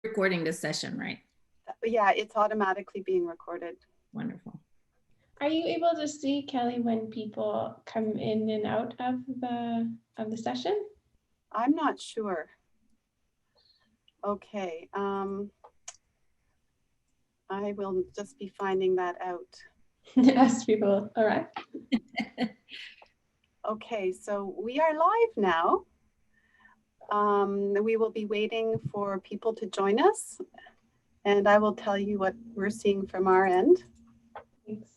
Recording this session, right? Yeah, it's automatically being recorded. Wonderful. Are you able to see, Kelly, when people come in and out of the session? I'm not sure. Okay, I will just be finding that out. Ask people, all right. Okay, so we are live now. We will be waiting for people to join us, and I will tell you what we're seeing from our end. Thanks.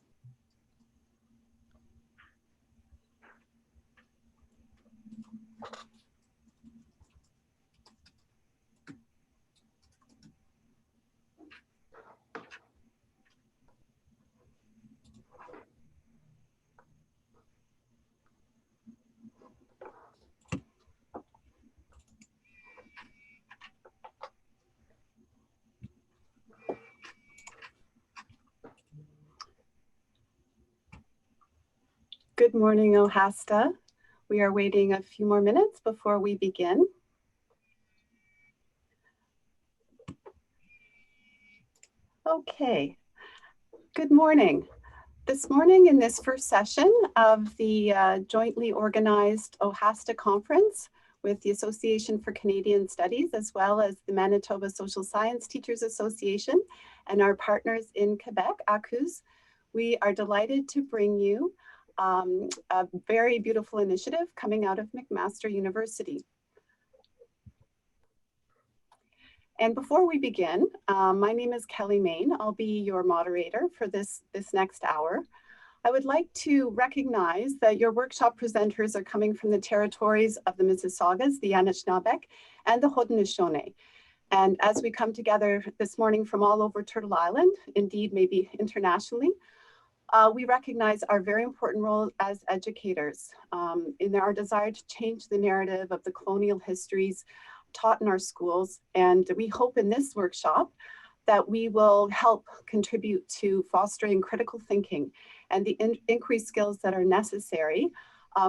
Good morning, Ohasta. We are waiting a few more minutes before we begin. Okay, good morning. This morning in this first session of the jointly organized OHASTA conference with the Association for Canadian Studies, as well as the Manitoba Social Science Teachers Association and our partners in Quebec, ACUS, we are delighted to bring you a very beautiful initiative coming out of McMaster University. And before we begin, my name is Kelly Main. I'll be your moderator for this next hour. I would like to recognize that your workshop presenters are coming from the territories of the Mississaugas, the Anishinaabeg, and the Haudenosaunee. And as we come together this morning from all over Turtle Island, indeed maybe internationally, we recognize our very important role as educators in our desire to change the narrative of the colonial histories taught in our schools. And we hope in this workshop that we will help contribute to fostering critical thinking and the increased skills that are necessary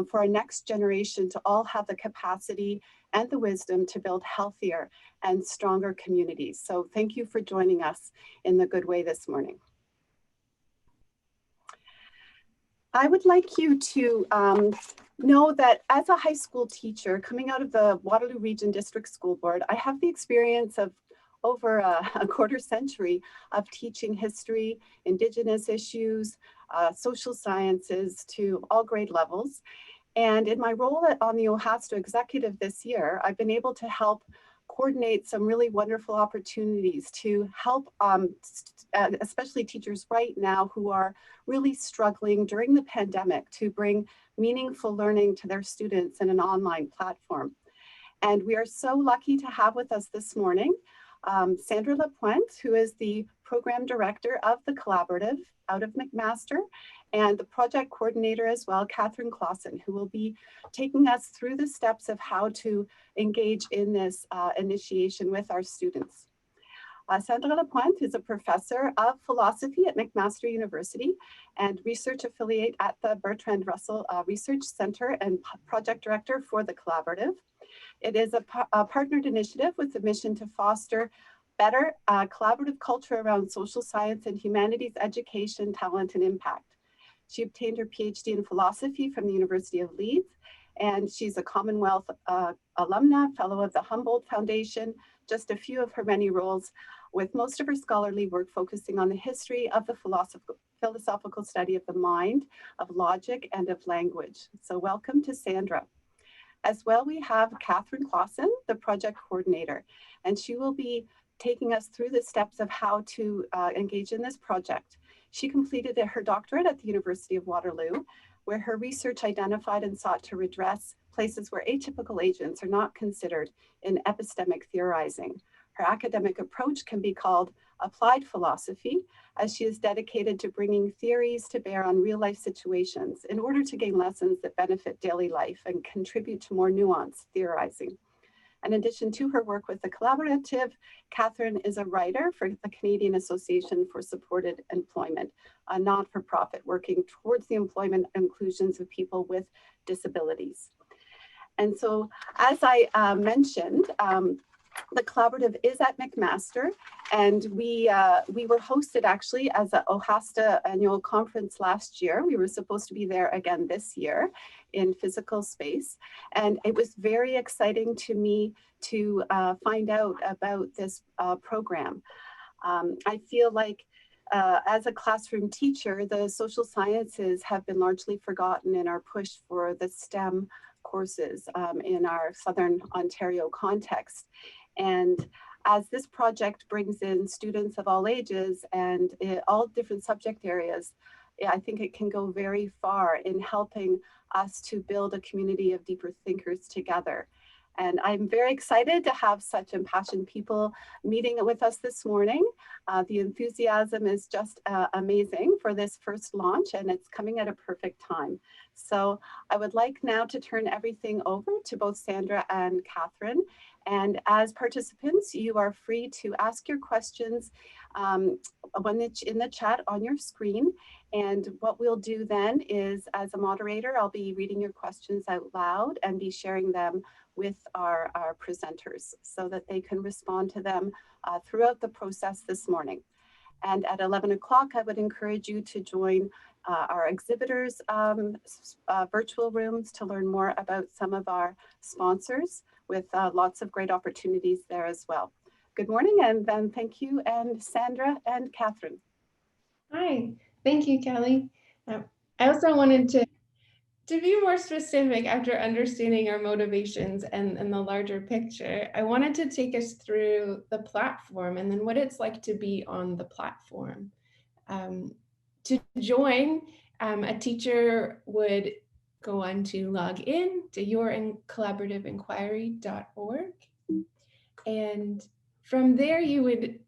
for our next generation to all have the capacity and the wisdom to build healthier and stronger communities. So thank you for joining us in the good way this morning. I would like you to know that as a high school teacher coming out of the Waterloo Region District School Board, I have the experience of over a quarter century of teaching history, Indigenous issues, social sciences to all grade levels. And in my role on the OHASTA executive this year, I've been able to help coordinate some really wonderful opportunities to help especially teachers right now who are really struggling during the pandemic to bring meaningful learning to their students in an online platform. And we are so lucky to have with us this morning Sandra Lapointe, who is the program director of the collaborative out of McMaster, and the project coordinator as well, Catherine Clausen, who will be taking us through the steps of how to engage in this initiation with our students. Sandra Lapointe is a professor of philosophy at McMaster University and research affiliate at the Bertrand Russell Research Center and project director for the collaborative. It is a partnered initiative with the mission to foster better collaborative culture around social science and humanities education, talent, and impact. She obtained her PhD in philosophy from the University of Leeds, and she's a Commonwealth alumna, fellow of the Humboldt Foundation, just a few of her many roles, with most of her scholarly work focusing on the history of the philosophical study of the mind, of logic, and of language. So welcome to Sandra. As well, we have Catherine Clausen, the project coordinator, and she will be taking us through the steps of how to engage in this project. She completed her doctorate at the University of Waterloo, where her research identified and sought to redress places where atypical agents are not considered in epistemic theorizing. Her academic approach can be called applied philosophy, as she is dedicated to bringing theories to bear on real life situations in order to gain lessons that benefit daily life and contribute to more nuanced theorizing. In addition to her work with the collaborative, Catherine is a writer for the Canadian Association for Supported Employment, a not-for-profit working towards the employment inclusions of people with disabilities. And so, as I mentioned, The collaborative is at McMaster, and we were hosted actually as a OHASTA annual conference last year. We were supposed to be there again this year in physical space, and it was very exciting to me to find out about this program. I feel like as a classroom teacher, the social sciences have been largely forgotten in our push for the STEM courses in our Southern Ontario context. And as this project brings in students of all ages and all different subject areas, I think it can go very far in helping us to build a community of deeper thinkers together. And I'm very excited to have such impassioned people meeting with us this morning. The enthusiasm is just amazing for this first launch, and it's coming at a perfect time. So I would like now to turn everything over to both Sandra and Catherine. And as participants, you are free to ask your questions in the chat on your screen. And what we'll do then is, as a moderator, I'll be reading your questions out loud and be sharing them with our presenters so that they can respond to them throughout the process this morning. And at 11 o'clock, I would encourage you to join our exhibitors' virtual rooms to learn more about some of our sponsors, with lots of great opportunities there as well. Good morning, and then thank you, and Sandra and Catherine. Hi, thank you, Kelly. I also wanted to be more specific after understanding our motivations and the larger picture. I wanted to take us through the platform and then what it's like to be on the platform. To join, a teacher would go on to log in to yourcollaborativeinquiry.org. And from there you would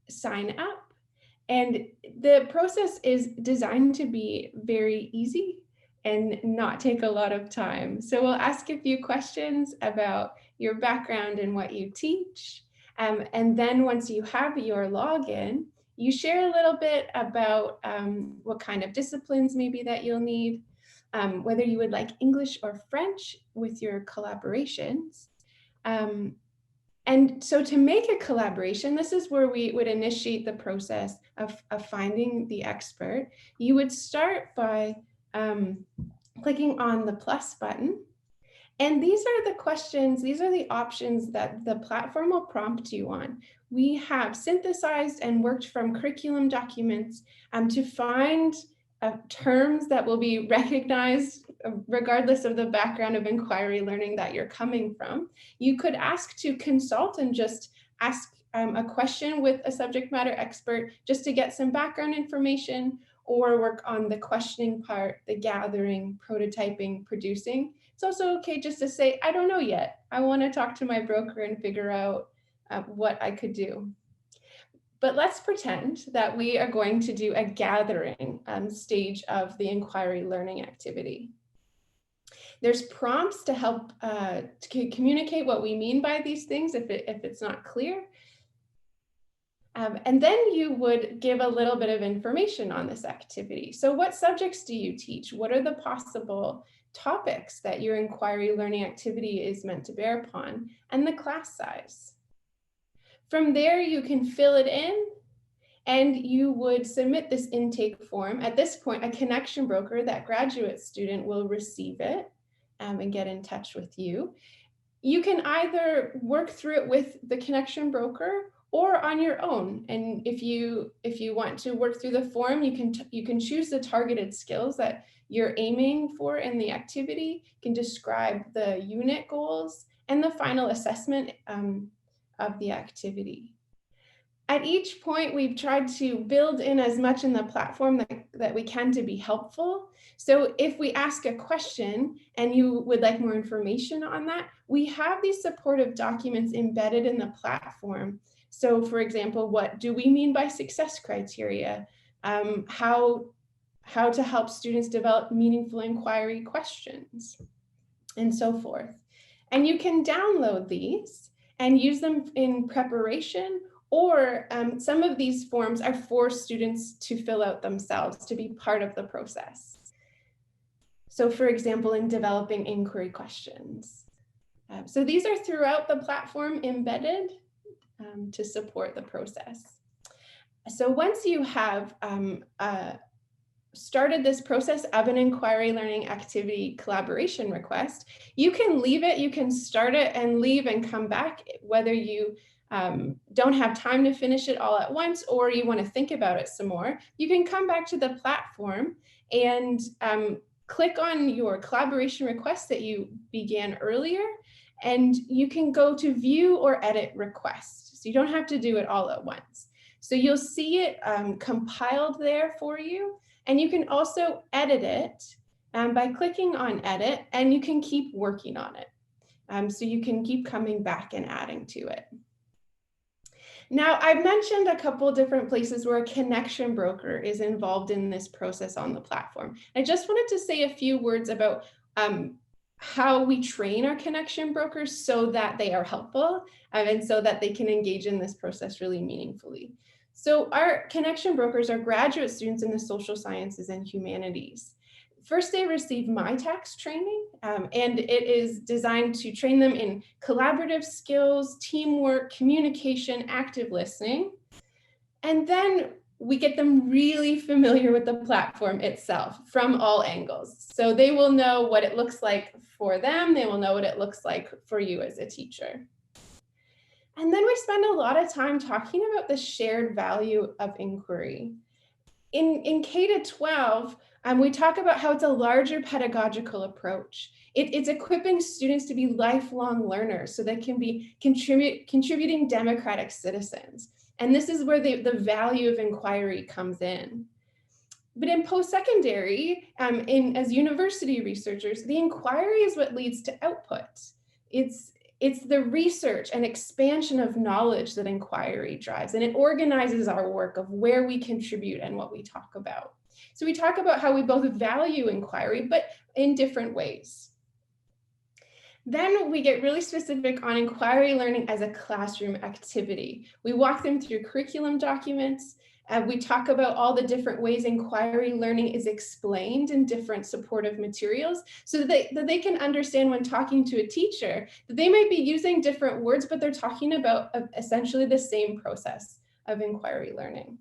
sign up. And the process is designed to be very easy and not take a lot of time. So we'll ask a few questions about your background and what you teach. And then once you have your login, you share a little bit about what kind of disciplines maybe that you'll need, whether you would like English or French with your collaborations. And so to make a collaboration, this is where we would initiate the process of finding the expert. You would start by clicking on the plus button. And these are the questions, these are the options that the platform will prompt you on. We have synthesized and worked from curriculum documents to find terms that will be recognized regardless of the background of inquiry learning that you're coming from. You could ask to consult and just ask a question with a subject matter expert just to get some background information, or work on the questioning part, the gathering, prototyping, producing. It's also okay just to say, I don't know yet. I want to talk to my broker and figure out what I could do. But let's pretend that we are going to do a gathering stage of the inquiry learning activity. There's prompts to help to communicate what we mean by these things if it's not clear. And then you would give a little bit of information on this activity. So what subjects do you teach? What are the possible topics that your inquiry learning activity is meant to bear upon? And the class size. From there, you can fill it in and you would submit this intake form. At this point, a connection broker, that graduate student, will receive it and get in touch with you. You can either work through it with the connection broker or on your own. And if you want to work through the form, you can choose the targeted skills that you're aiming for in the activity. You can describe the unit goals and the final assessment of the activity. At each point, we've tried to build in as much in the platform that we can to be helpful. So if we ask a question and you would like more information on that, we have these supportive documents embedded in the platform. So for example, what do we mean by success criteria? How to help students develop meaningful inquiry questions, and so forth. And you can download these and use them in preparation, or some of these forms are for students to fill out themselves to be part of the process. So for example, in developing inquiry questions. So these are throughout the platform embedded to support the process. So once you have started this process of an inquiry learning activity collaboration request, you can leave it, you can start it and leave and come back, whether you don't have time to finish it all at once or you want to think about it some more. You can come back to the platform and click on your collaboration request that you began earlier, and you can go to view or edit request. So you don't have to do it all at once. So you'll see it compiled there for you. And you can also edit it by clicking on edit, and you can keep working on it. So you can keep coming back and adding to it. Now, I've mentioned a couple different places where a connection broker is involved in this process on the platform. I just wanted to say a few words about how we train our connection brokers so that they are helpful and so that they can engage in this process really meaningfully. So our connection brokers are graduate students in the social sciences and humanities. First, they receive MyTax training, and it is designed to train them in collaborative skills, teamwork, communication, active listening. And then we get them really familiar with the platform itself from all angles. So they will know what it looks like for them. They will know what it looks like for you as a teacher. And then we spend a lot of time talking about the shared value of inquiry. In K-12, we talk about how it's a larger pedagogical approach. It's equipping students to be lifelong learners so they can be contributing democratic citizens. And this is where the value of inquiry comes in. But in post-secondary, as university researchers, the inquiry is what leads to output. It's the research and expansion of knowledge that inquiry drives, and it organizes our work of where we contribute and what we talk about. So we talk about how we both value inquiry, but in different ways. Then we get really specific on inquiry learning as a classroom activity. We walk them through curriculum documents. We talk about all the different ways inquiry learning is explained in different supportive materials so that they can understand when talking to a teacher that they might be using different words, but they're talking about essentially the same process of inquiry learning.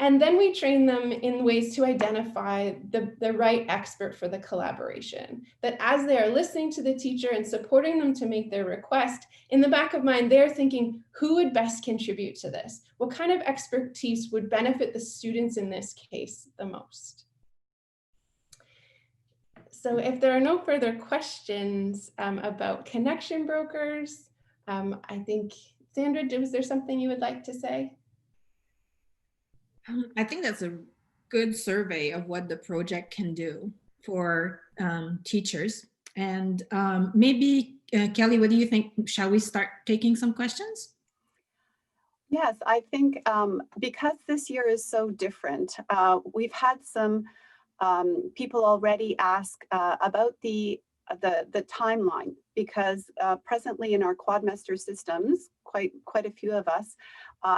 And then we train them in ways to identify the right expert for the collaboration, that as they are listening to the teacher and supporting them to make their request, in the back of mind, they're thinking, who would best contribute to this? What kind of expertise would benefit the students in this case the most? So if there are no further questions about connection brokers, I think, Sandra, was there something you would like to say? I think that's a good survey of what the project can do for teachers. And maybe, Kelly, what do you think? Shall we start taking some questions? Yes, I think because this year is so different, we've had some people already ask about the timeline, because presently in our quadmester systems, quite a few of us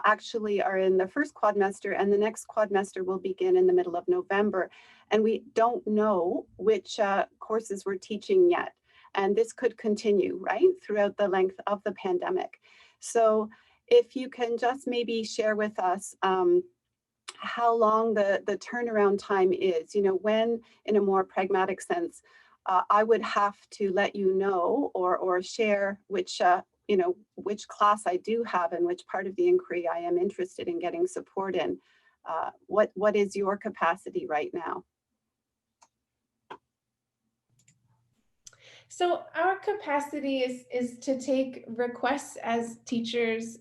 actually are in the first quadmester, and the next quadmester will begin in the middle of November. And we don't know which courses we're teaching yet. And this could continue, right, throughout the length of the pandemic. So if you can just maybe share with us how long the turnaround time is, when, in a more pragmatic sense, I would have to let you know or share which class I do have and which part of the inquiry I am interested in getting support in. What is your capacity right now? So our capacity is to take requests as teachers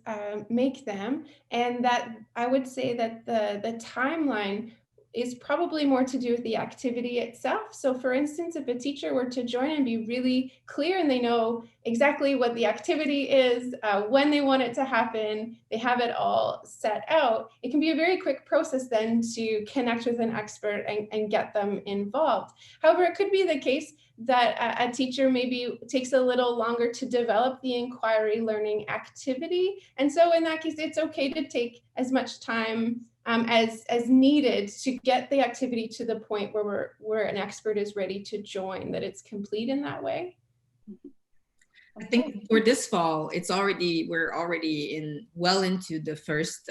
make them, and that I would say that the timeline is probably more to do with the activity itself. So for instance, if a teacher were to join and be really clear and they know exactly what the activity is, when they want it to happen, they have it all set out, it can be a very quick process then to connect with an expert and get them involved. However, it could be the case that a teacher maybe takes a little longer to develop the inquiry learning activity. And so in that case, it's okay to take as much time as needed to get the activity to the point where an expert is ready to join, that it's complete in that way. I think for this fall, we're already well into the first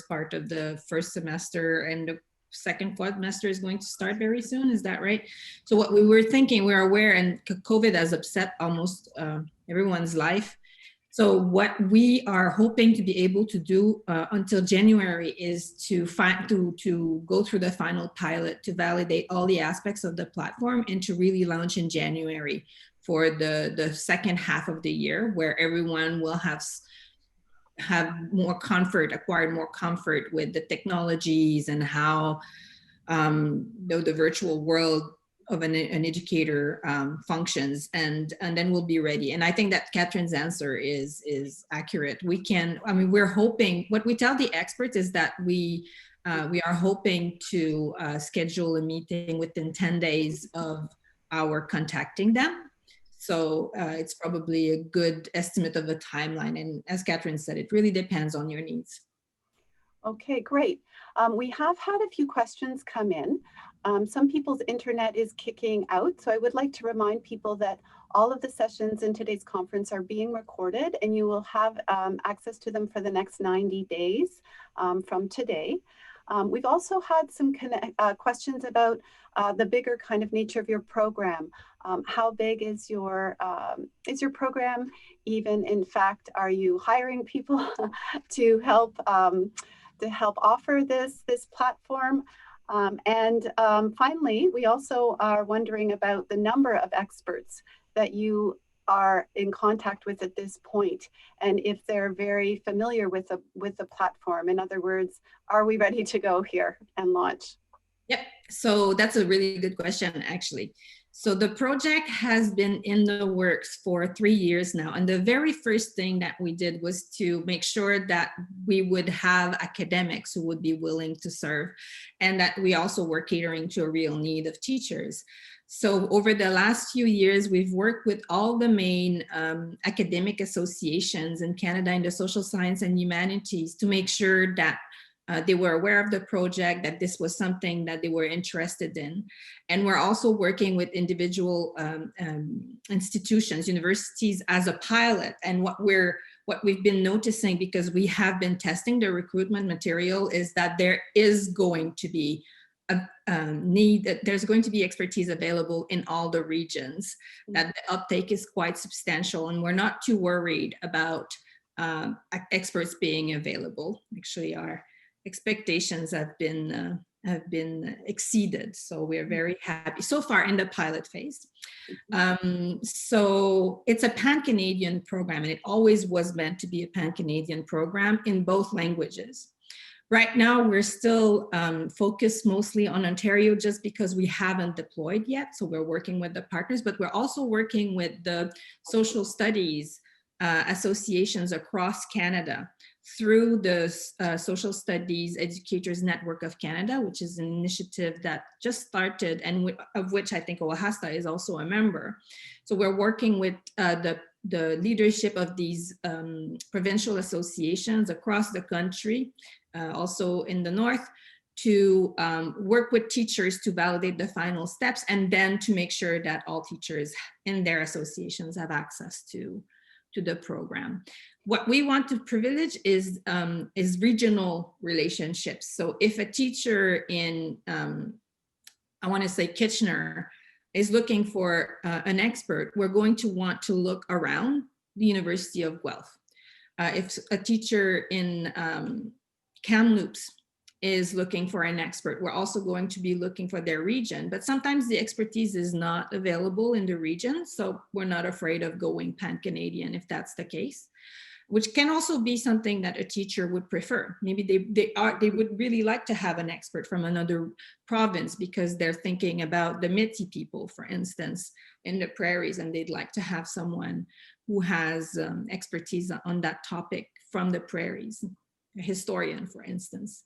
part of the first semester, and the second quadrimester is going to start very soon. Is that right? So what we were thinking, we're aware, and COVID has upset almost everyone's life. So what we are hoping to be able to do until January is to go through the final pilot to validate all the aspects of the platform, and to really launch in January for the second half of the year, where everyone will have more comfort, acquired more comfort with the technologies and how the virtual world of an educator functions, and then we'll be ready. And I think that Catherine's answer is accurate. We're hoping, what we tell the experts is that we are hoping to schedule a meeting within 10 days of our contacting them. So it's probably a good estimate of the timeline. And as Catherine said, it really depends on your needs. Okay, great. We have had a few questions come in. Some people's internet is kicking out, so I would like to remind people that all of the sessions in today's conference are being recorded, and you will have access to them for the next 90 days from today. We've also had some questions about the bigger kind of nature of your program. How big is your program? Even, in fact, are you hiring people to help offer this platform? Finally, we also are wondering about the number of experts that you are in contact with at this point, and if they're very familiar with the platform. In other words, are we ready to go here and launch? Yep. So that's a really good question, actually. So the project has been in the works for 3 years now. And the very first thing that we did was to make sure that we would have academics who would be willing to serve, and that we also were catering to a real need of teachers. So over the last few years, we've worked with all the main academic associations in Canada in the social science and humanities to make sure that they were aware of the project, that this was something that they were interested in. And we're also working with individual institutions, universities as a pilot. And what we've been noticing, because we have been testing the recruitment material, is that there is going to be there's going to be expertise available in all the regions, that the uptake is quite substantial, and we're not too worried about experts being available. Actually, our expectations have been exceeded, so we're very happy so far in the pilot phase. So it's a Pan-Canadian program, and it always was meant to be a Pan-Canadian program in both languages. Right now, we're still focused mostly on Ontario, just because we haven't deployed yet. So we're working with the partners, but we're also working with the social studies associations across Canada through the Social Studies Educators Network of Canada, which is an initiative that just started, and of which I think OAHASTA is also a member. So we're working with the leadership of these provincial associations across the country, also in the north, to work with teachers to validate the final steps, and then to make sure that all teachers in their associations have access to the program. What we want to privilege is regional relationships. So if a teacher in, I want to say Kitchener, is looking for an expert, we're going to want to look around the University of Guelph. If a teacher in Kamloops is looking for an expert, we're also going to be looking for their region. But sometimes the expertise is not available in the region, so we're not afraid of going Pan-Canadian if that's the case, which can also be something that a teacher would prefer. Maybe they would really like to have an expert from another province because they're thinking about the Métis people, for instance, in the prairies, and they'd like to have someone who has expertise on that topic from the prairies, a historian, for instance.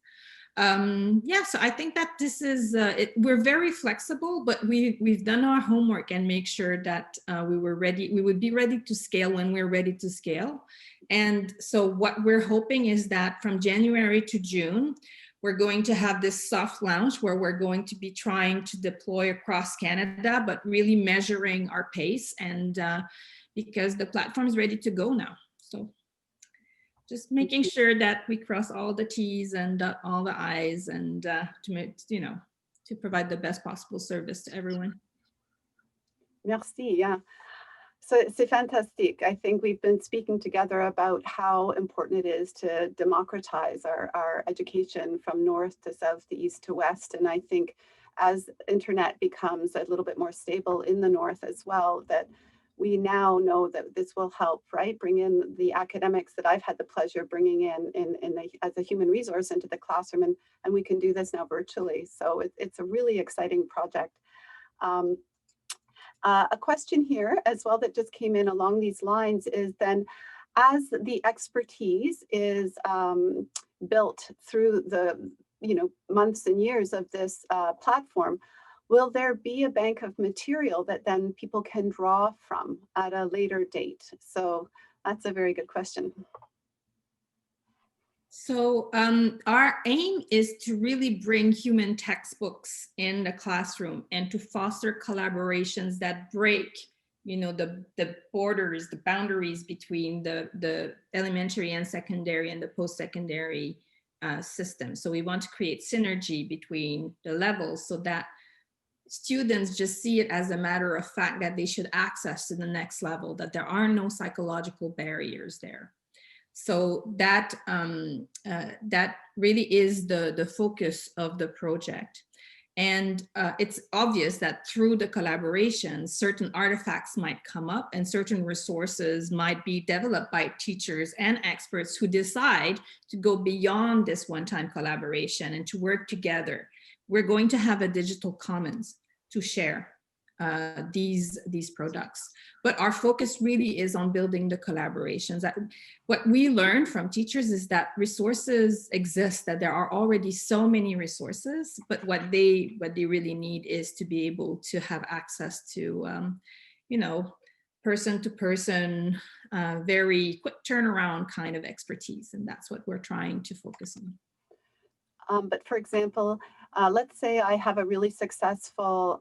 Yeah, so I think that this is, we're very flexible, but we've done our homework and make sure that we would be ready to scale when we're ready to scale. And so what we're hoping is that from January to June, we're going to have this soft launch where we're going to be trying to deploy across Canada, but really measuring our pace and because the platform is ready to go now. So just making sure that we cross all the T's and dot all the I's, and to make, you know, to provide the best possible service to everyone. Merci, yeah. So c'est fantastique. I think we've been speaking together about how important it is to democratize our education from north to south to east to west. And I think as internet becomes a little bit more stable in the north as well, that we now know that this will help, right? Bring in the academics that I've had the pleasure of bringing as a human resource into the classroom, and we can do this now virtually. So it's a really exciting project. A question here as well that just came in along these lines is then, as the expertise is built through the months and years of this platform, will there be a bank of material that then people can draw from at a later date? So that's a very good question. So our aim is to really bring human textbooks in the classroom and to foster collaborations that break, the borders, the boundaries between the elementary and secondary and the post-secondary system. So we want to create synergy between the levels so that students just see it as a matter of fact that they should access to the next level, that there are no psychological barriers there. So that that really is the focus of the project. And it's obvious that through the collaboration, certain artifacts might come up and certain resources might be developed by teachers and experts who decide to go beyond this one-time collaboration and to work together. We're going to have a digital commons to share these products. But our focus really is on building the collaborations. What we learned from teachers is that resources exist, that there are already so many resources, but what they really need is to be able to have access to, person to person, very quick turnaround kind of expertise. And that's what we're trying to focus on. But for example, let's say I have a really successful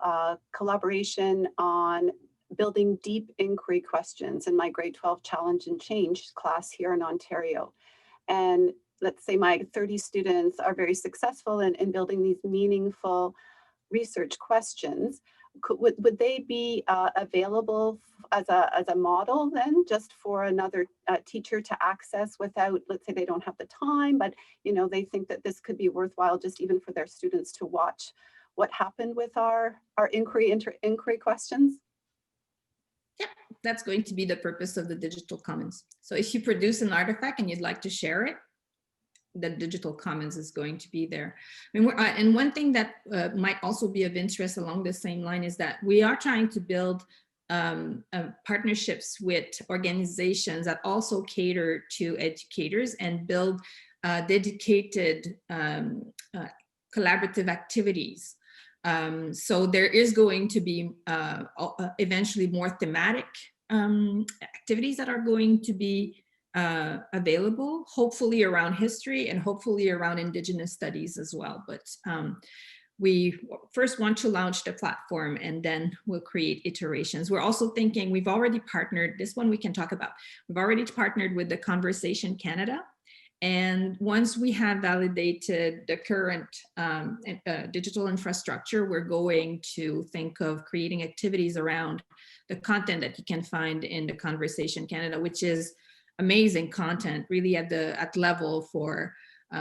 collaboration on building deep inquiry questions in my grade 12 challenge and change class here in Ontario. And let's say my 30 students are very successful in building these meaningful research questions. Would they be available as a model then, just for another teacher to access without, let's say they don't have the time, but they think that this could be worthwhile just even for their students to watch what happened with our inquiry questions? Yeah, that's going to be the purpose of the digital commons. So if you produce an artifact and you'd like to share it, the digital commons is going to be there. I mean, and one thing that might also be of interest along the same line is that we are trying to build partnerships with organizations that also cater to educators and build dedicated collaborative activities. So there is going to be eventually more thematic activities that are going to be available, hopefully around history and hopefully around Indigenous studies as well. But we first want to launch the platform and then we'll create iterations. We're also thinking, we've already partnered, this one we can talk about. We've already partnered with the Conversation Canada. And once we have validated the current digital infrastructure, we're going to think of creating activities around the content that you can find in the Conversation Canada, which is amazing content, really at level for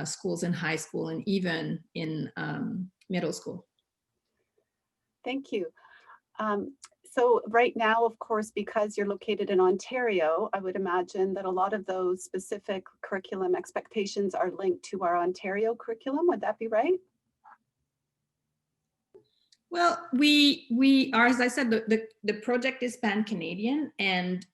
schools in high school and even in middle school. Thank you. So right now, of course, because you're located in Ontario, I would imagine that a lot of those specific curriculum expectations are linked to our Ontario curriculum. Would that be right? Well, we are, as I said, the project is PanCanadian, and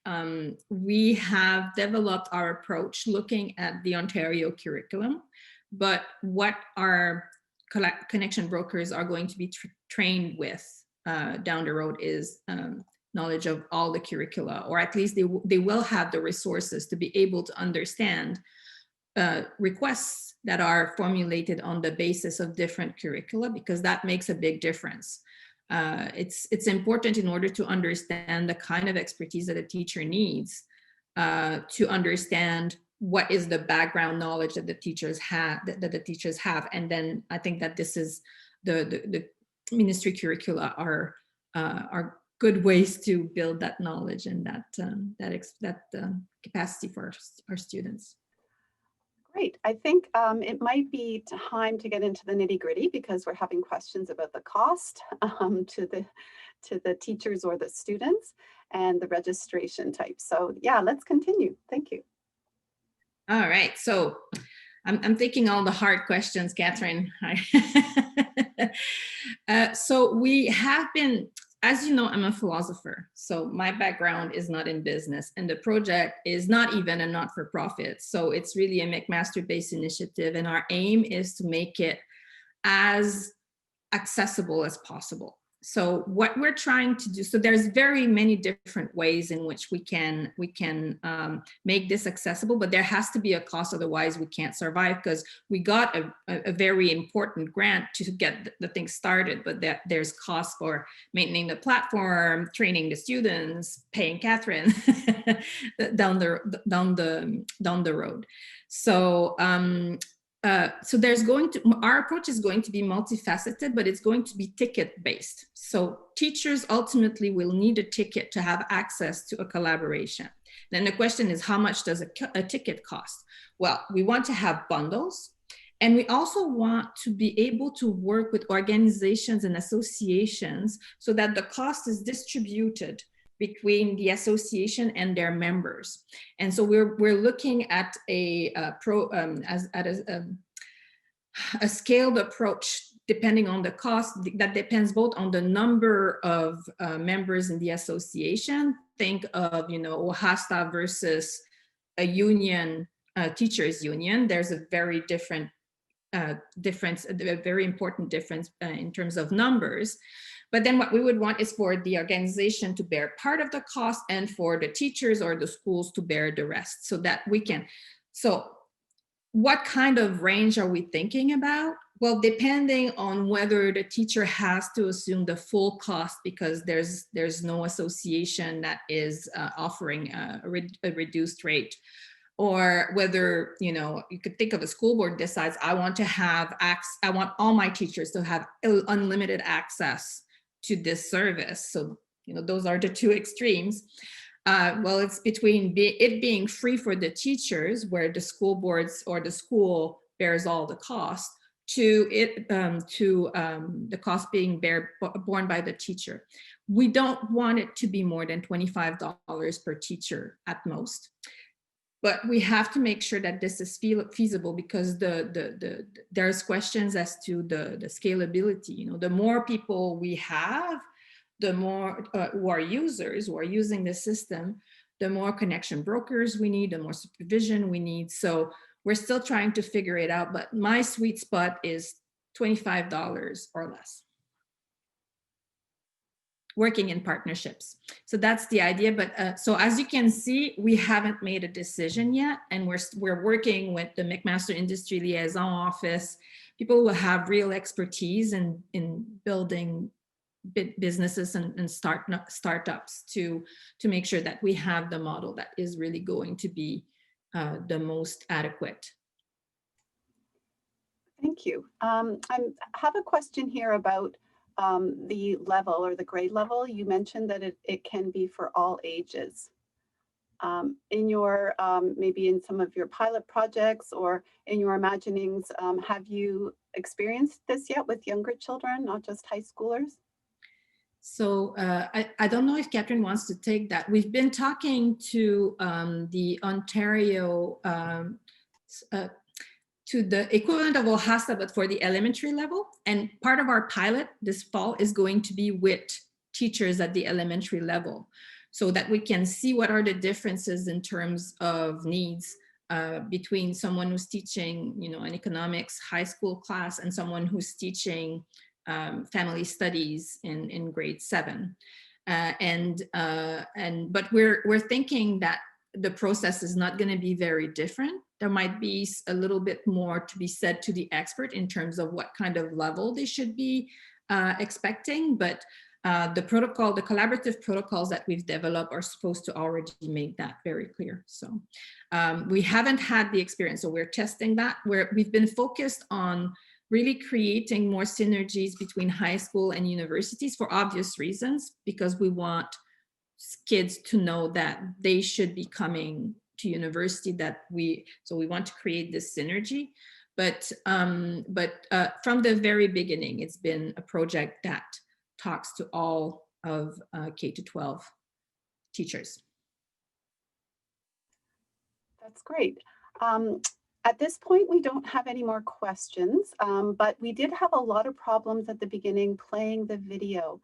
we have developed our approach looking at the Ontario curriculum, but what our connection brokers are going to be trained with down the road is knowledge of all the curricula, or at least they will have the resources to be able to understand requests that are formulated on the basis of different curricula, because that makes a big difference. it's important in order to understand the kind of expertise that a teacher needs to understand what is the background knowledge that the teachers have, and then I think that this is the ministry curricula are good ways to build that knowledge and that capacity for our students. Great. I think it might be time to get into the nitty-gritty because we're having questions about the cost to the teachers or the students and the registration type. So yeah, let's continue. Thank you. All right. So I'm taking all the hard questions, Catherine. So we have been, as you know, I'm a philosopher. So my background is not in business, and the project is not even a not-for-profit. So it's really a McMaster-based initiative, and our aim is to make it as accessible as possible. So what we're trying to do, so there's very many different ways in which we can make this accessible, but there has to be a cost, otherwise we can't survive, because we got a very important grant to get the thing started, but there's costs for maintaining the platform, training the students, paying Catherine down the road. So so our approach is going to be multifaceted, but it's going to be ticket based. So teachers ultimately will need a ticket to have access to a collaboration. Then the question is, how much does a ticket cost? Well, we want to have bundles, and we also want to be able to work with organizations and associations so that the cost is distributed between the association and their members. And so we're looking at a scaled approach depending on the cost. That depends both on the number of members in the association. Think of, OHASTA versus a union, teachers union. There's a very different difference, a very important difference in terms of numbers. But then what we would want is for the organization to bear part of the cost and for the teachers or the schools to bear the rest, so that we can. So what kind of range are we thinking about? Well, depending on whether the teacher has to assume the full cost because there's no association that is offering a reduced rate, or whether, you could think of a school board decides, I want all my teachers to have unlimited access to this service. So, those are the two extremes. Well, it's between it being free for the teachers, where the school boards or the school bears all the cost, to the cost being borne by the teacher. We don't want it to be more than $25 per teacher at most. But we have to make sure that this is feasible, because there's questions as to the scalability. The more people we have, the more who are users, who are using the system, the more connection brokers we need, the more supervision we need. So we're still trying to figure it out, but my sweet spot is $25 or less. Working in partnerships. So that's the idea. But so as you can see, we haven't made a decision yet, and we're working with the McMaster Industry Liaison Office, people who have real expertise in building businesses and startups to make sure that we have the model that is really going to be the most adequate. Thank you. I have a question here about the level or the grade level. You mentioned that it can be for all ages. In your, maybe in some of your pilot projects or in your imaginings, have you experienced this yet with younger children, not just high schoolers? So I don't know if Catherine wants to take that. We've been talking to the Ontario, to the equivalent of OHASA, but for the elementary level. And part of our pilot this fall is going to be with teachers at the elementary level, so that we can see what are the differences in terms of needs between someone who's teaching, an economics high school class and someone who's teaching family studies in grade 7. But we're thinking that the process is not going to be very different. There might be a little bit more to be said to the expert in terms of what kind of level they should be expecting, but the protocol, the collaborative protocols that we've developed are supposed to already make that very clear. So we haven't had the experience, so we're testing that. We've been focused on really creating more synergies between high school and universities for obvious reasons, because we want kids to know that they should be coming to university, so we want to create this synergy. But from the very beginning, it's been a project that talks to all of K-12 teachers. That's great. At this point, we don't have any more questions, but we did have a lot of problems at the beginning playing the video.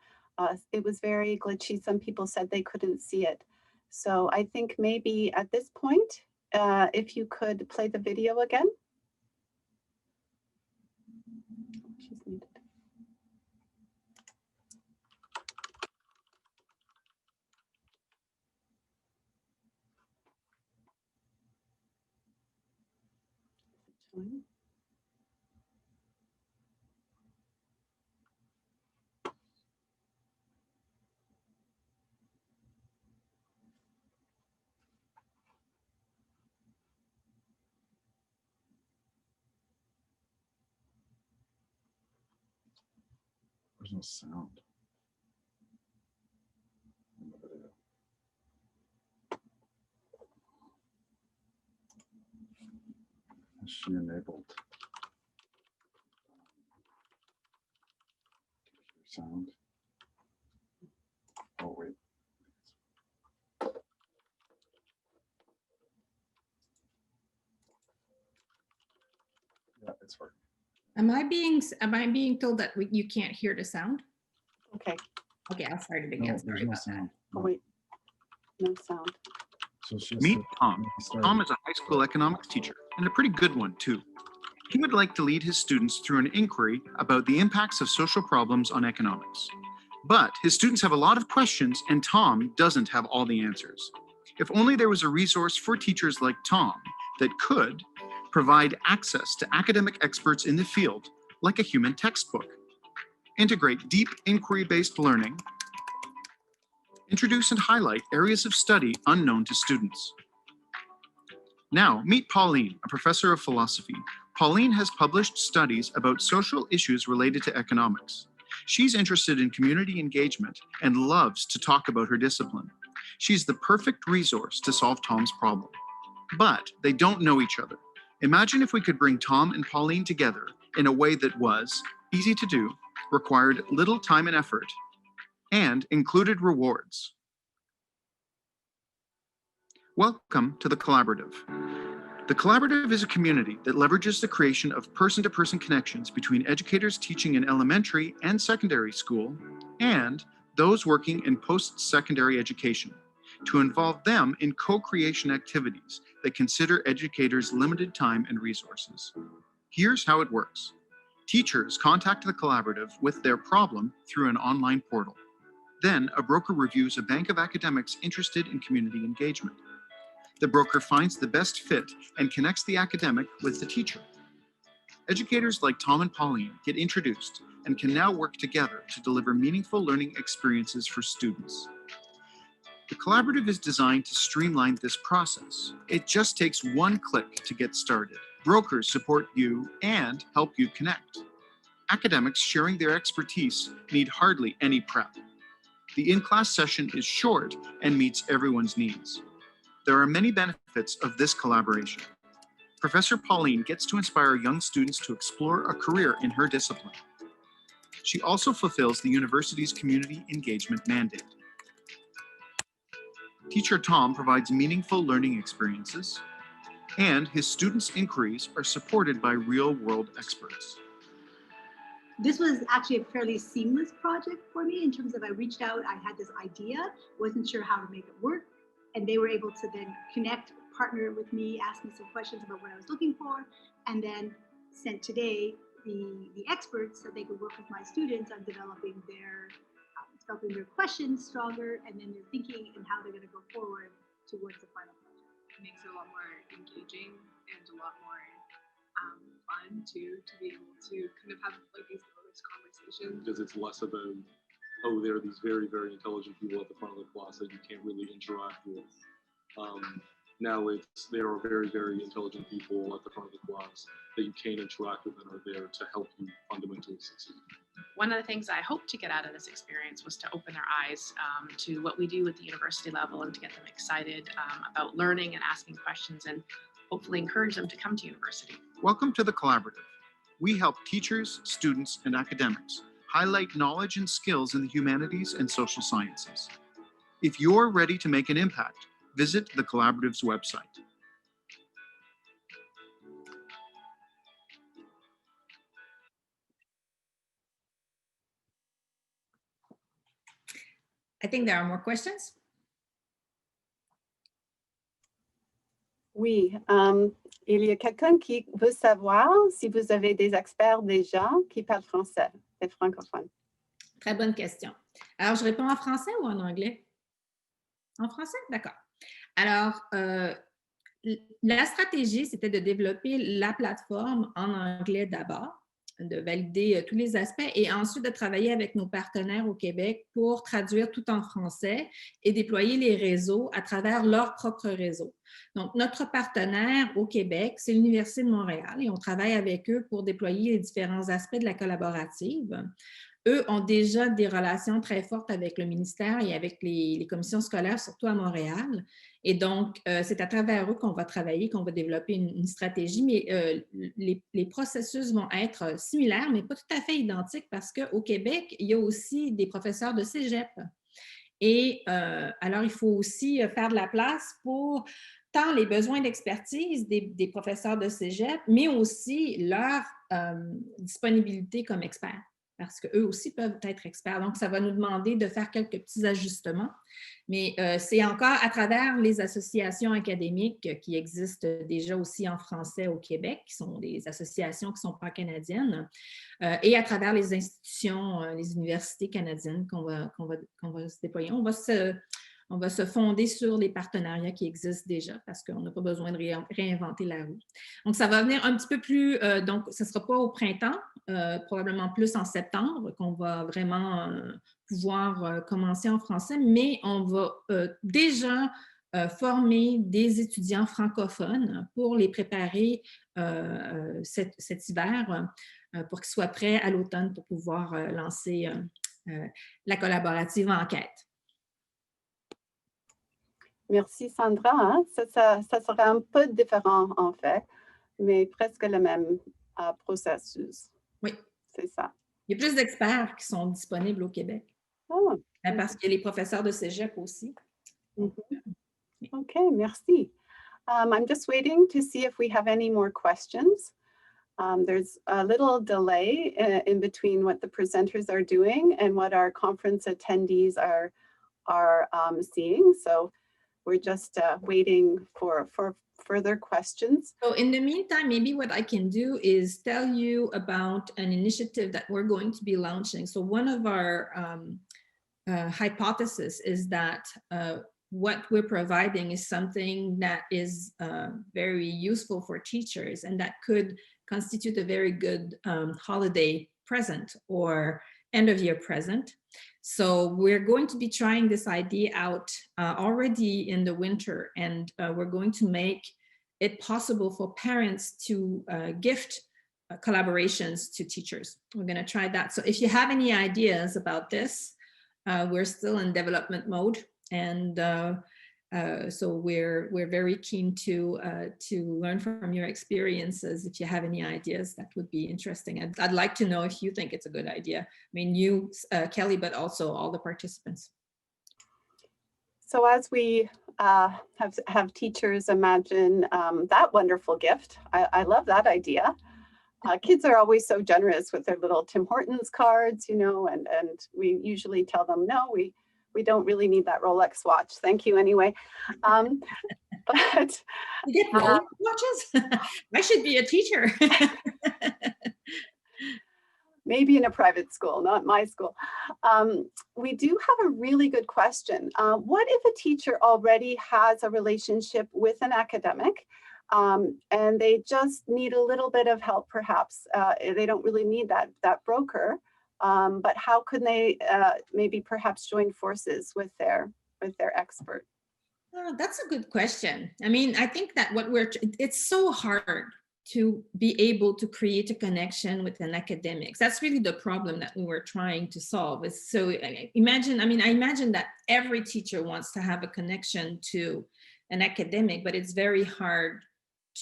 It was very glitchy. Some people said they couldn't see it. So I think maybe at this point, if you could play the video again. She's muted. There's no sound in the video. Is she enabled sound? Oh, wait. Yeah, it's working. Am I being told that you can't hear the sound? Okay. Okay, I'll start it again. No, Sorry there's no about that. sound. Oh, wait. No sound. So she Meet said- Tom. Tom is a high school economics teacher, and a pretty good one, too. He would like to lead his students through an inquiry about the impacts of social problems on economics. But his students have a lot of questions, and Tom doesn't have all the answers. If only there was a resource for teachers like Tom that could provide access to academic experts in the field, like a human textbook, integrate deep inquiry-based learning, introduce and highlight areas of study unknown to students. Now, meet Pauline, a professor of philosophy. Pauline has published studies about social issues related to economics. She's interested in community engagement and loves to talk about her discipline. She's the perfect resource to solve Tom's problem. But they don't know each other. Imagine if we could bring Tom and Pauline together in a way that was easy to do, required little time and effort, and included rewards. Welcome to the Collaborative. The Collaborative is a community that leverages the creation of person-to-person connections between educators teaching in elementary and secondary school and those working in post-secondary education to involve them in co-creation activities that consider educators' limited time and resources. Here's how it works. Teachers contact the Collaborative with their problem through an online portal. Then a broker reviews a bank of academics interested in community engagement. The broker finds the best fit and connects the academic with the teacher. Educators like Tom and Pauline get introduced and can now work together to deliver meaningful learning experiences for students. The Collaborative is designed to streamline this process. It just takes one click to get started. Brokers support you and help you connect. Academics sharing their expertise need hardly any prep. The in-class session is short and meets everyone's needs. There are many benefits of this collaboration. Professor Pauline gets to inspire young students to explore a career in her discipline. She also fulfills the university's community engagement mandate. Teacher Tom provides meaningful learning experiences, and his students' inquiries are supported by real-world experts. This was actually a fairly seamless project for me in terms of I reached out, I had this idea, wasn't sure how to make it work, and they were able to then connect, partner with me, ask me some questions about what I was looking for, and then sent today the experts so they could work with my students on developing their questions stronger, and then their thinking and how they're going to go forward towards the final project. It makes it a lot more engaging and a lot more fun fun too, to be able to kind of have like these honest conversations. Because it's less about, oh, there are these very, very intelligent people at the front of the class that you can't really interact with. Now there are very, very intelligent people at the front of the class that you can interact with and are there to help you fundamentally succeed. One of the things I hope to get out of this experience was to open their eyes to what we do at the university level and to get them excited about learning and asking questions and hopefully encourage them to come to university. Welcome to the Collaborative. We help teachers, students, and academics highlight knowledge and skills in the humanities and social sciences. If you're ready to make an impact, visit the Collaborative's website. I think there are more questions. Oui, il y a quelqu'un qui veut savoir si vous avez des experts déjà qui parlent français, des francophones. Très bonne question. Alors, je réponds en français ou en anglais? En français? D'accord. Alors, la stratégie, c'était de développer la plateforme en anglais d'abord, de valider tous les aspects et ensuite de travailler avec nos partenaires au Québec pour traduire tout en français et déployer les réseaux à travers leur propre réseau. Donc, notre partenaire au Québec, c'est l'Université de Montréal et on travaille avec eux pour déployer les différents aspects de la collaborative. Eux ont déjà des relations très fortes avec le ministère et avec les commissions scolaires, surtout à Montréal. Et donc, c'est à travers eux qu'on va travailler, qu'on va développer une stratégie, mais les processus vont être similaires, mais pas tout à fait identiques parce qu'au Québec, il y a aussi des professeurs de cégep. Et alors, il faut aussi faire de la place pour tant les besoins d'expertise des professeurs de cégep, mais aussi leur disponibilité comme experts, parce qu'eux aussi peuvent être experts. Donc, ça va nous demander de faire quelques petits ajustements, mais c'est encore à travers les associations académiques qui existent déjà aussi en français au Québec, qui sont des associations qui sont pan-canadiennes, et à travers les institutions, les universités canadiennes qu'on va se déployer. On va se fonder sur les partenariats qui existent déjà parce qu'on n'a pas besoin de réinventer la roue. Donc, ça va venir un petit peu plus, donc ce ne sera pas au printemps, probablement plus en septembre qu'on va vraiment pouvoir commencer en français, mais on va déjà former des étudiants francophones pour les préparer cet hiver pour qu'ils soient prêts à l'automne pour pouvoir lancer la collaborative enquête. Merci Sandra. Hein? Ça sera un peu différent en fait, mais presque le même processus. Oui. C'est ça. Il y a plus d'experts qui sont disponibles au Québec. Oh. Parce qu'il y a les professeurs de cégep aussi. Mm-hmm. Okay, merci. I'm just waiting to see if we have any more questions. There's a little delay in between what the presenters are doing and what our conference attendees are seeing. So we're just waiting for further questions. So in the meantime, maybe what I can do is tell you about an initiative that we're going to be launching. So one of our hypotheses is that what we're providing is something that is very useful for teachers and that could constitute a very good holiday present or end of year present. So we're going to be trying this idea out already in the winter, and we're going to make it possible for parents to gift collaborations to teachers. We're going to try that. So if you have any ideas about this, we're still in development mode, and so we're very keen to learn from your experiences. If you have any ideas, that would be interesting. I'd like to know if you think it's a good idea. I mean, you, Kelly, but also all the participants. So as we have teachers imagine that wonderful gift, I love that idea. Kids are always so generous with their little Tim Hortons cards, you know, and we usually tell them, no, we don't really need that Rolex watch. Thank you anyway. But you get Rolex watches? I should be a teacher. Maybe in a private school, not my school. We do have a really good question. What if a teacher already has a relationship with an academic and they just need a little bit of help, perhaps. They don't really need that broker, but how can they maybe perhaps join forces with their expert? Oh, that's a good question. I mean, I think that it's so hard to be able to create a connection with an academics. That's really the problem that we were trying to solve. Is so I imagine that every teacher wants to have a connection to an academic, but it's very hard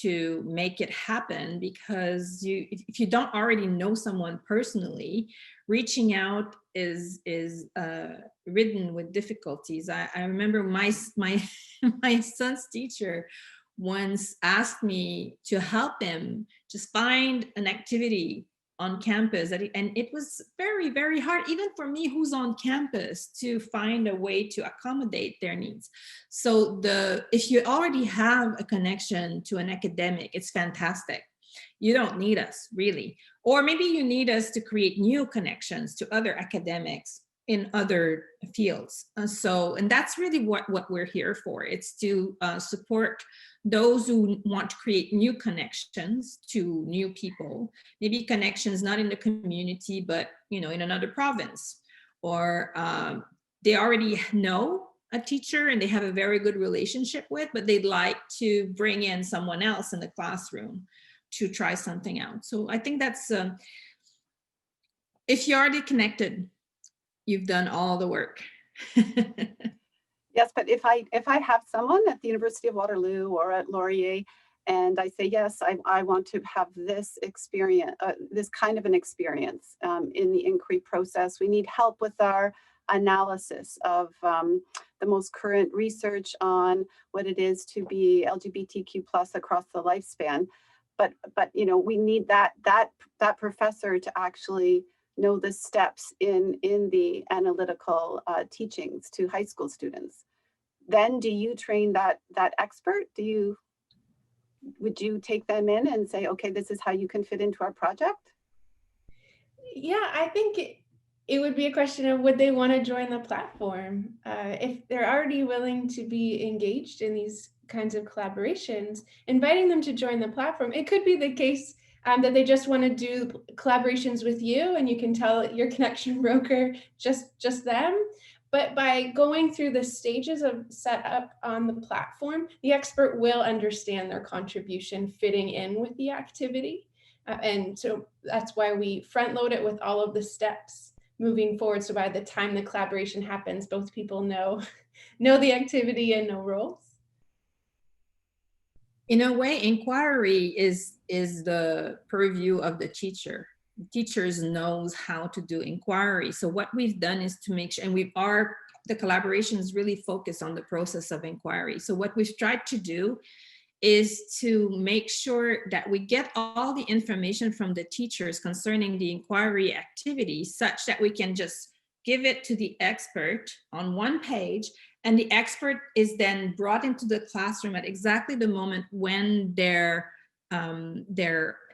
to make it happen because if you don't already know someone personally, reaching out is ridden with difficulties. I remember my son's teacher once asked me to help him just find an activity on campus, and it was very, very hard, even for me who's on campus, to find a way to accommodate their needs. So if you already have a connection to an academic, it's fantastic. You don't need us, really. Or maybe you need us to create new connections to other academics in other fields. And that's really what we're here for. It's to support those who want to create new connections to new people, maybe connections not in the community, but in another province, or they already know a teacher and they have a very good relationship with, but they'd like to bring in someone else in the classroom to try something out. So I think that's, if you're already connected, you've done all the work. Yes, but if I have someone at the University of Waterloo or at Laurier, and I say, yes, I want to have this experience, this kind of an experience in the inquiry process. We need help with our analysis of the most current research on what it is to be LGBTQ plus across the lifespan. But we need that professor to actually know the steps in the analytical teachings to high school students. Then do you train that expert? Would you take them in and say, okay, this is how you can fit into our project? Yeah, I think it would be a question of would they want to join the platform? If they're already willing to be engaged in these kinds of collaborations, inviting them to join the platform, it could be the case that they just want to do collaborations with you and you can tell your connection broker just them. But by going through the stages of setup on the platform, the expert will understand their contribution fitting in with the activity. And so that's why we front load it with all of the steps moving forward. So by the time the collaboration happens, both people know the activity and know roles. In a way, inquiry is the purview of the teacher. Teachers knows how to do inquiry. So what we've done is to make sure, and the collaboration is really focused on the process of inquiry. So what we've tried to do is to make sure that we get all the information from the teachers concerning the inquiry activity such that we can just give it to the expert on one page, and the expert is then brought into the classroom at exactly the moment when their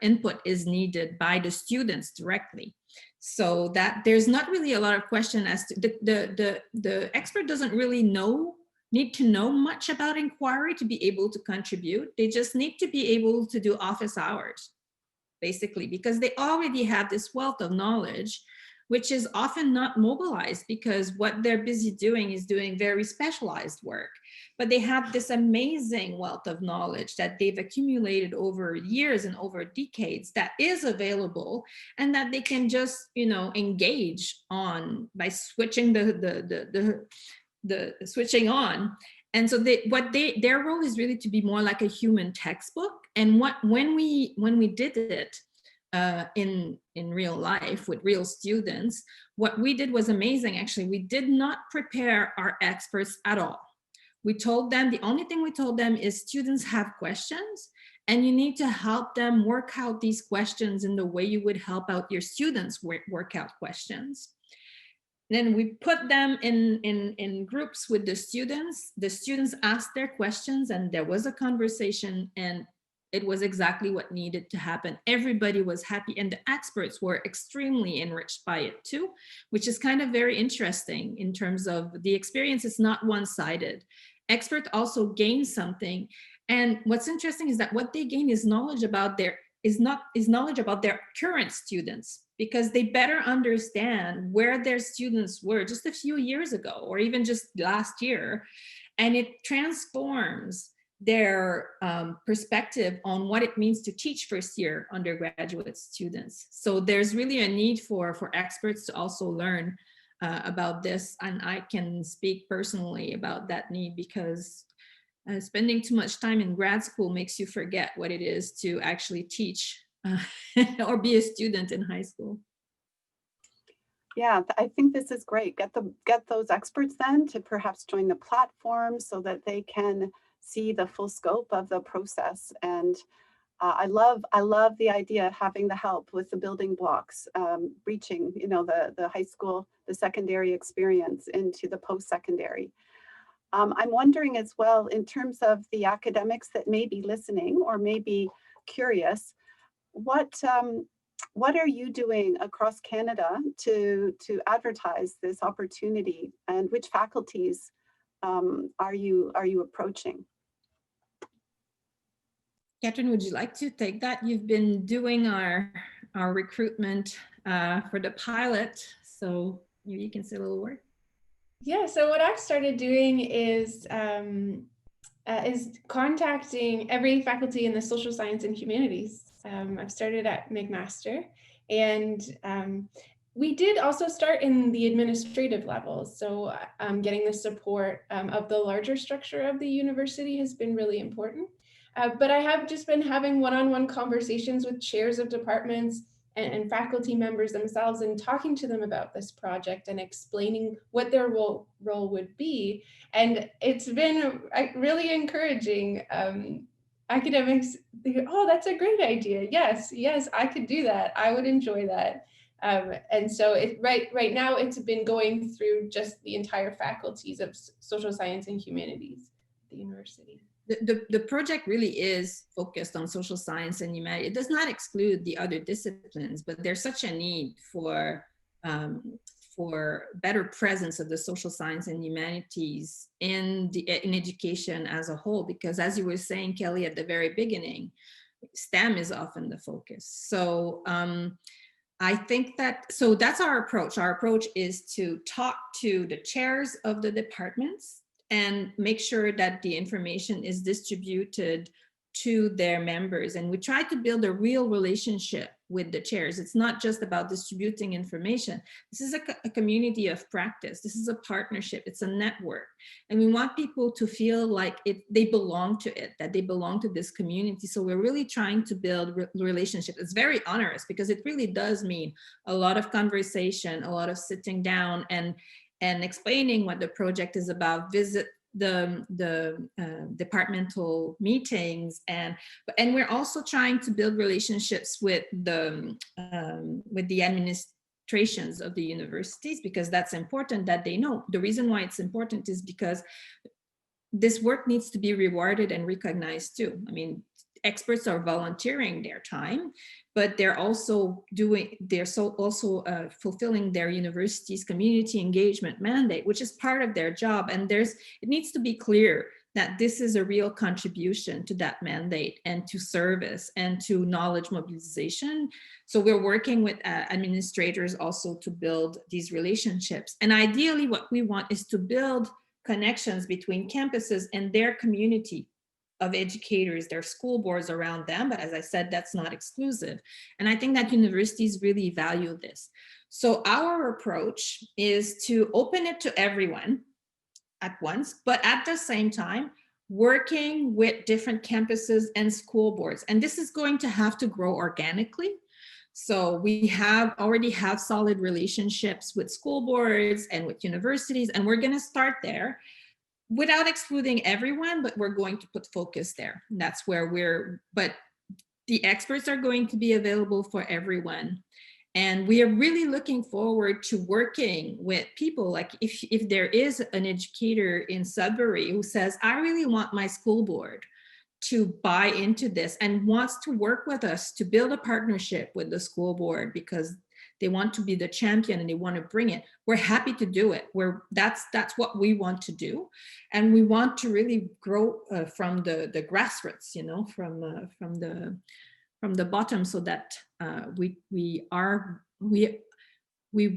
input is needed by the students directly. So that there's not really a lot of question as to the expert doesn't really need to know much about inquiry to be able to contribute. They just need to be able to do office hours, basically, because they already have this wealth of knowledge, which is often not mobilized because what they're busy doing is doing very specialized work. But they have this amazing wealth of knowledge that they've accumulated over years and over decades that is available and that they can just, engage on by switching the switching on. And so their role is really to be more like a human textbook. And when we did it in real life with real students, what we did was amazing. Actually, we did not prepare our experts at all. We told them, the only thing we told them is students have questions and you need to help them work out these questions in the way you would help out your students work out questions. Then we put them in groups with the students. The students asked their questions and there was a conversation, and it was exactly what needed to happen. Everybody was happy and the experts were extremely enriched by it too, which is kind of very interesting in terms of the experience is not one-sided. Expert also gain something And what's interesting is that what they gain is knowledge about knowledge about their current students, because they better understand where their students were just a few years ago or even just last year. And it transforms their perspective on what it means to teach first year undergraduate students. So there's really a need for experts to also learn about this. And I can speak personally about that need, because spending too much time in grad school makes you forget what it is to actually teach or be a student in high school. Yeah, I think this is great. Get those experts then to perhaps join the platform so that they can see the full scope of the process. And I love the idea of having the help with the building blocks, reaching, you know, the high school, the secondary experience into the post-secondary. I'm wondering as well, in terms of the academics that may be listening or may be curious, what are you doing across Canada to advertise this opportunity, and which faculties are you approaching? Catherine, would you like to take that? You've been doing our recruitment for the pilot, so maybe you can say a little word. Yeah, so what I've started doing is contacting every faculty in the social science and humanities. I've started at McMaster, and we did also start in the administrative levels. So getting the support of the larger structure of the university has been really important. But I have just been having one-on-one conversations with chairs of departments and faculty members themselves, and talking to them about this project and explaining what their role would be. And it's been really encouraging. Academics think, oh, that's a great idea. Yes, I could do that. I would enjoy that. And so right now it's been going through just the entire faculties of social science and humanities at the university. The project really is focused on social science and humanity. It does not exclude the other disciplines, but there's such a need for better presence of the social science and humanities in education as a whole, because as you were saying, Kelly, at the very beginning, STEM is often the focus. So I think so that's our approach. Our approach is to talk to the chairs of the departments and make sure that the information is distributed to their members. And we try to build a real relationship with the chairs. It's not just about distributing information. This is a community of practice. This is a partnership. It's a network. And we want people to feel like they belong to it, that they belong to this community. So we're really trying to build relationships. It's very onerous because it really does mean a lot of conversation, a lot of sitting down and explaining what the project is about, visit the departmental meetings, and we're also trying to build relationships with the administrations of the universities, because that's important that they know. The reason why it's important is because this work needs to be rewarded and recognized too. I mean, experts are volunteering their time, but they're also fulfilling their university's community engagement mandate, which is part of their job. And it needs to be clear that this is a real contribution to that mandate and to service and to knowledge mobilization. So we're working with administrators also to build these relationships. And ideally what we want is to build connections between campuses and their community of educators, their school boards around them. But as I said, that's not exclusive. And I think that universities really value this. So our approach is to open it to everyone at once, but at the same time, working with different campuses and school boards. And this is going to have to grow organically. So we already have solid relationships with school boards and with universities, and we're going to start there, without excluding everyone, but we're going to put focus there. And that's where but the experts are going to be available for everyone. And we are really looking forward to working with people. Like if there is an educator in Sudbury who says, I really want my school board to buy into this and wants to work with us to build a partnership with the school board, because they want to be the champion and they want to bring it, we're happy to do it. That's what we want to do. And we want to really grow from the grassroots, you know, from the bottom, so that we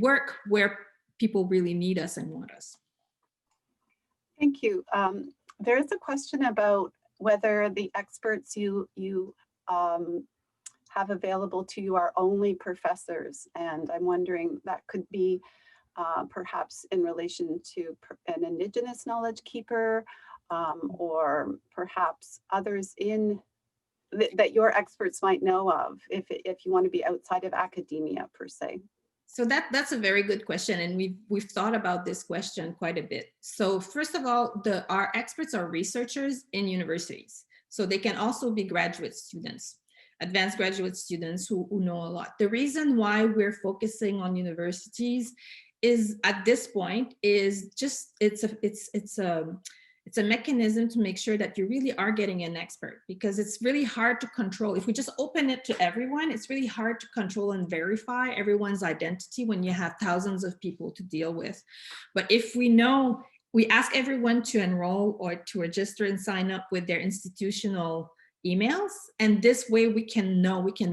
work where people really need us and want us. Thank you. There is a question about whether the experts you have available to you are only professors. And I'm wondering, that could be perhaps in relation to an Indigenous knowledge keeper, or perhaps others that your experts might know of, if you want to be outside of academia per se. So that's a very good question, and we've thought about this question quite a bit. So first of all, our experts are researchers in universities, so they can also be graduate students, advanced graduate students who know a lot. The reason why we're focusing on universities is, at this point, is just it's a mechanism to make sure that you really are getting an expert, because it's really hard to control. If we just open it to everyone, it's really hard to control and verify everyone's identity when you have thousands of people to deal with. But if we know, we ask everyone to enroll or to register and sign up with their institutional emails, and this way we can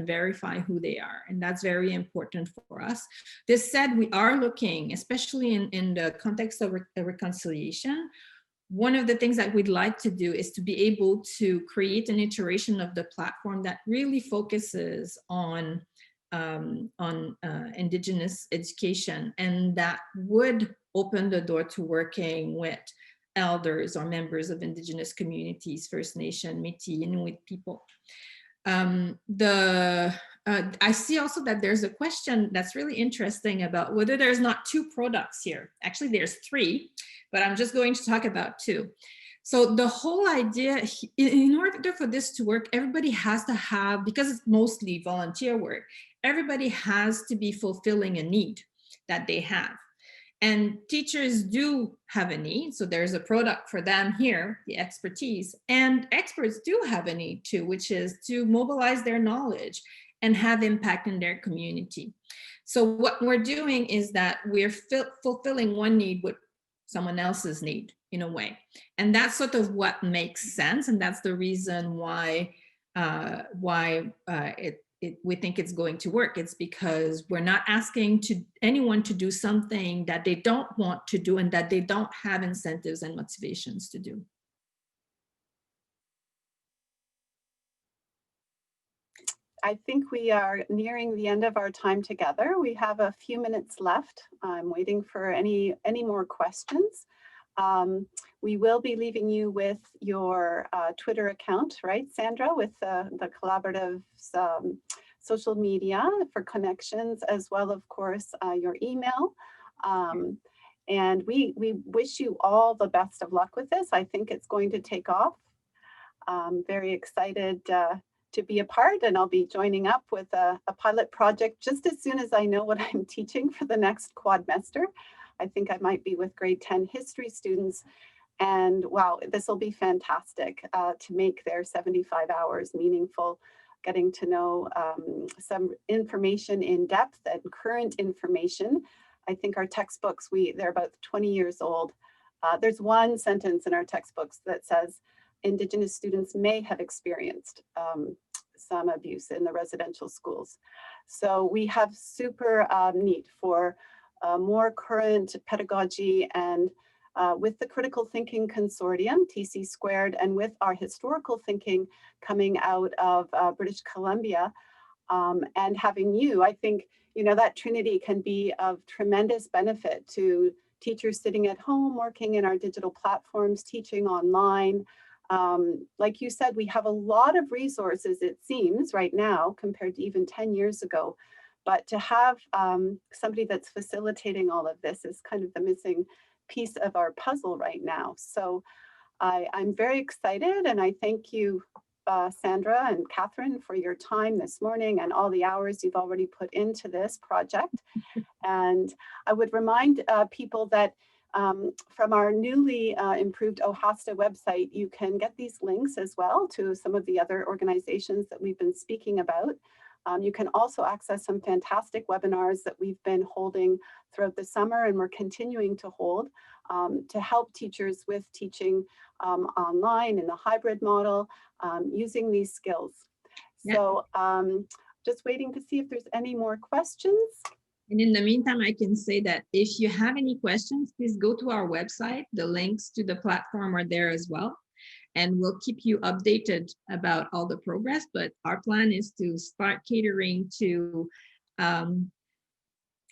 verify who they are, and that's very important for us. This said, we are looking, especially in the context of reconciliation, one of the things that we'd like to do is to be able to create an iteration of the platform that really focuses on Indigenous education, and that would open the door to working with elders or members of Indigenous communities, First Nation, Métis, Inuit people. I see also that there's a question that's really interesting about whether there's not two products here. Actually, there's three, but I'm just going to talk about two. So the whole idea, in order for this to work, everybody has to have, because it's mostly volunteer work, everybody has to be fulfilling a need that they have. And teachers do have a need, so there's a product for them here, the expertise, and experts do have a need too, which is to mobilize their knowledge and have impact in their community. So what we're doing is that we're fulfilling one need with someone else's need, in a way. And that's sort of what makes sense, and that's the reason why we think it's going to work. It's because we're not asking anyone to do something that they don't want to do and that they don't have incentives and motivations to do. I think we are nearing the end of our time together. We have a few minutes left. I'm waiting for any more questions. We will be leaving you with your Twitter account, right, Sandra, with the collaborative's social media for connections, as well, of course, your email. And we wish you all the best of luck with this. I think it's going to take off. I'm very excited to be a part, and I'll be joining up with a pilot project just as soon as I know what I'm teaching for the next quadmester. I think I might be with grade 10 history students, and wow, this will be fantastic to make their 75 hours meaningful, getting to know some information in depth and current information. I think our textbooks, they're about 20 years old. There's one sentence in our textbooks that says, Indigenous students may have experienced some abuse in the residential schools. So we have super need for more current pedagogy, and with the Critical Thinking Consortium, TC Squared, and with our historical thinking coming out of British Columbia, and having you, I think, you know, that trinity can be of tremendous benefit to teachers sitting at home, working in our digital platforms, teaching online. Like you said, we have a lot of resources, it seems, right now, compared to even 10 years ago. But to have somebody that's facilitating all of this is kind of the missing piece of our puzzle right now. So I'm very excited, and I thank you, Sandra and Catherine, for your time this morning and all the hours you've already put into this project. And I would remind people that from our newly improved OHASTA website, you can get these links as well to some of the other organizations that we've been speaking about. You can also access some fantastic webinars that we've been holding throughout the summer and we're continuing to hold to help teachers with teaching online in the hybrid model using these skills. Yeah. So just waiting to see if there's any more questions. And in the meantime, I can say that if you have any questions, please go to our website. The links to the platform are there as well. And we'll keep you updated about all the progress. But our plan is to start catering to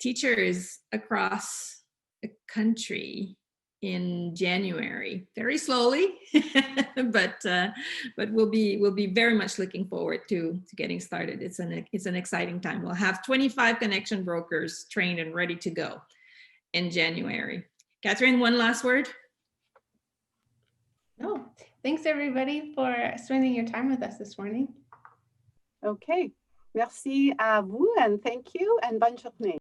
teachers across the country in January, very slowly, but we'll be very much looking forward to getting started. It's an exciting time. We'll have 25 connection brokers trained and ready to go in January. Catherine, one last word. No, thanks everybody for spending your time with us this morning. Okay, merci à vous and thank you and bonne journée.